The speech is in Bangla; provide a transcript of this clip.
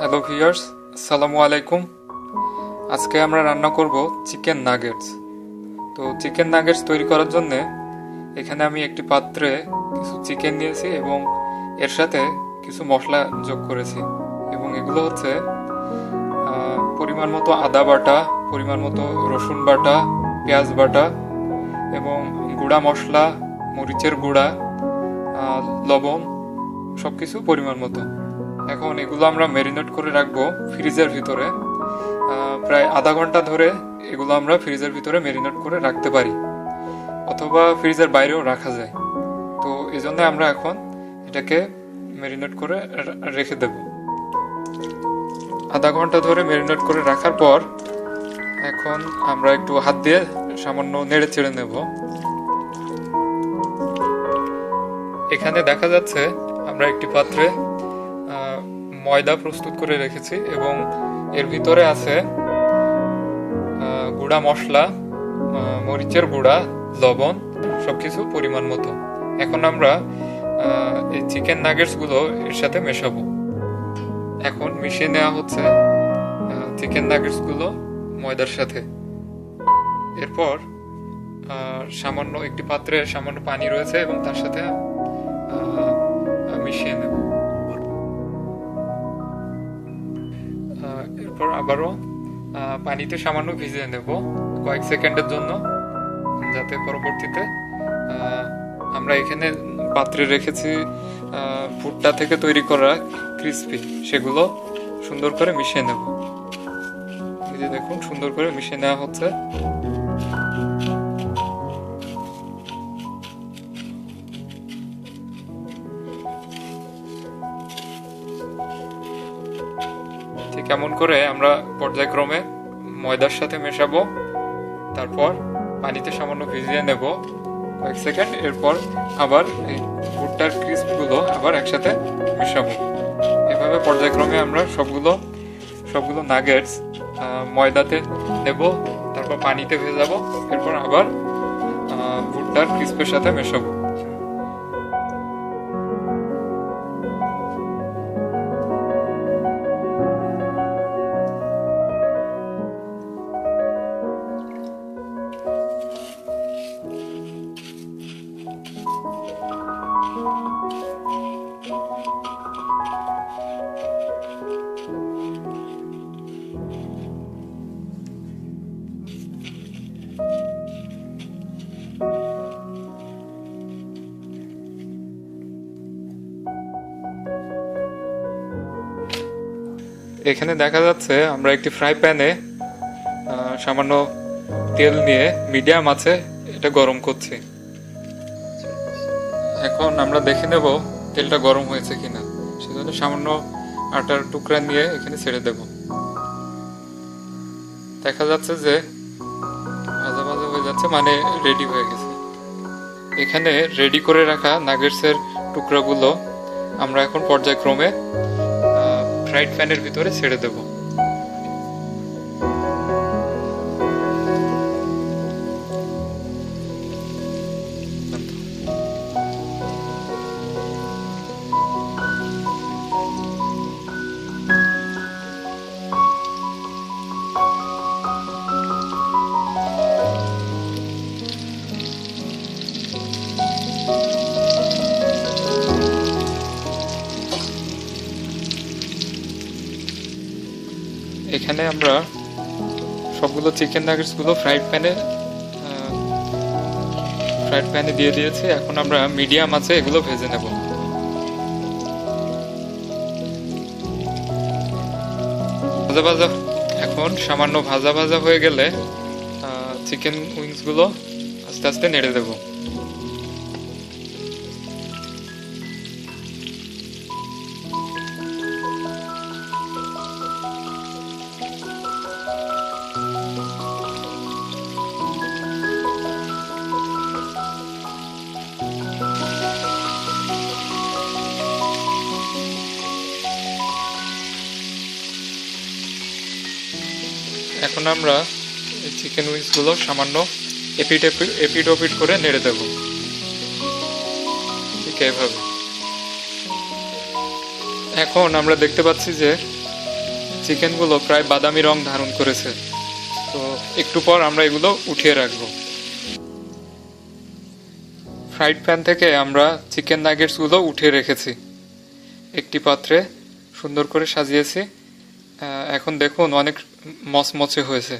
হ্যালো ভিউয়ার্স, আসসালামু আলাইকুম। আজকে আমরা রান্না করব চিকেন নাগেটস। তো চিকেন নাগেটস তৈরি করার জন্য এখানে আমি একটি পাত্রে কিছু চিকেন নিয়েছি এবং এর সাথে কিছু মশলা যোগ করেছি। এবং এগুলো হচ্ছে পরিমাণ মতো আদা বাটা, পরিমাণ মতো রসুন বাটা, পেঁয়াজ বাটা এবং গুঁড়া মশলা, মরিচের গুঁড়া, লবণ, সব কিছু পরিমাণ মতো। এখন এগুলো আমরা ম্যারিনেট করে রাখবো ফ্রিজের ভিতরে। প্রায় আধা ঘন্টা ধরে এগুলো আমরা ফ্রিজের ভিতরে ম্যারিনেট করে রাখতে পারি, অথবা ফ্রিজের বাইরেও রাখা যায়। তো এই জন্য আমরা এখন এটাকে ম্যারিনেট করে রেখে দেব। আধা ঘন্টা ধরে ম্যারিনেট করে রাখার পর এখন আমরা একটু হাত দিয়ে সামান্য নেড়ে চেড়ে নেব। এখানে দেখা যাচ্ছে আমরা একটি পাত্রে ময়দা প্রস্তুত করে রেখেছি এবং এর ভিতরে আছে গুঁড়া মশলা, মরিচের গুঁড়া, লবণ, সবকিছু পরিমাণ মতো। এখন আমরা এই চিকেন নাগেটস গুলো এর সাথে মেশাবো। এখন মিশিয়ে নেওয়া হচ্ছে চিকেন নাগেটস গুলো ময়দার সাথে। এরপর সামান্য একটি পাত্রে সামান্য পানি রয়েছে এবং তার সাথে মিশিয়ে নেব। এরপর আবারও পানিতে সামান্য ভিজিয়ে নেব কয়েক সেকেন্ডের জন্য, যাতে পরবর্তীতে আমরা এখানে পাত্রে রেখেছি ভুট্টা থেকে তৈরি করা ক্রিসপি, সেগুলো সুন্দর করে মিশিয়ে নেব। এই যে দেখুন, সুন্দর করে মিশিয়ে নেওয়া হচ্ছে। কেমন করে আমরা পর্যায়ক্রমে ময়দার সাথে মেশাবো, তারপর পানিতে সামান্য ভিজিয়ে নেব কয়েক সেকেন্ড, এরপর আবার এই ভুট্টার ক্রিসপগুলো আবার একসাথে মেশাবো। এভাবে পর্যায়ক্রমে আমরা সবগুলো নাগেটস ময়দাতে নেব, তারপর পানিতে ভেজাবো, এরপর আবার ভুট্টার ক্রিসপের সাথে মেশাবো। এখানে দেখা যাচ্ছে আমরা একটি ফ্রাই প্যানে সামান্য তেল নিয়ে মিডিয়াম আছে এটা গরম করছি। এখন আমরা দেখে নেব তেলটা গরম হয়েছে কিনা। সেজন্য সামান্য আটার টুকরা নিয়ে এখানে ছেড়ে দেব। দেখা যাচ্ছে যে ভাজা ভাজা হয়ে যাচ্ছে, মানে রেডি হয়ে গেছে। এখানে রেডি করে রাখা নাগেটসের টুকরাগুলো আমরা এখন পর্যায়ক্রমে ফ্রাইড প্যানের ভিতরে ছেড়ে দেব। এখানে আমরা সবগুলো চিকেন নাগেটসগুলো ফ্রাইড প্যানে দিয়ে দিয়েছি। এখন আমরা মিডিয়াম আছে এগুলো ভেজে নেব। এখন সামান্য ভাজা ভাজা হয়ে গেলে চিকেন উইংসগুলো আস্তে আস্তে নেড়ে দেব। এখন আমরা চিকেন উইংসগুলো সামান্য এপিট ওপিট করে নেড়ে দেব, ঠিক এইভাবে। এখন আমরা দেখতে পাচ্ছি যে চিকেনগুলো প্রায় বাদামি রং ধারণ করেছে। তো একটু পর আমরা এগুলো উঠিয়ে রাখবো। ফ্রাইড প্যান থেকে আমরা চিকেন নাগেটসগুলো উঠিয়ে রেখেছি, একটি পাত্রে সুন্দর করে সাজিয়েছি। এখন দেখুন অনেক মচমচে হয়েছে।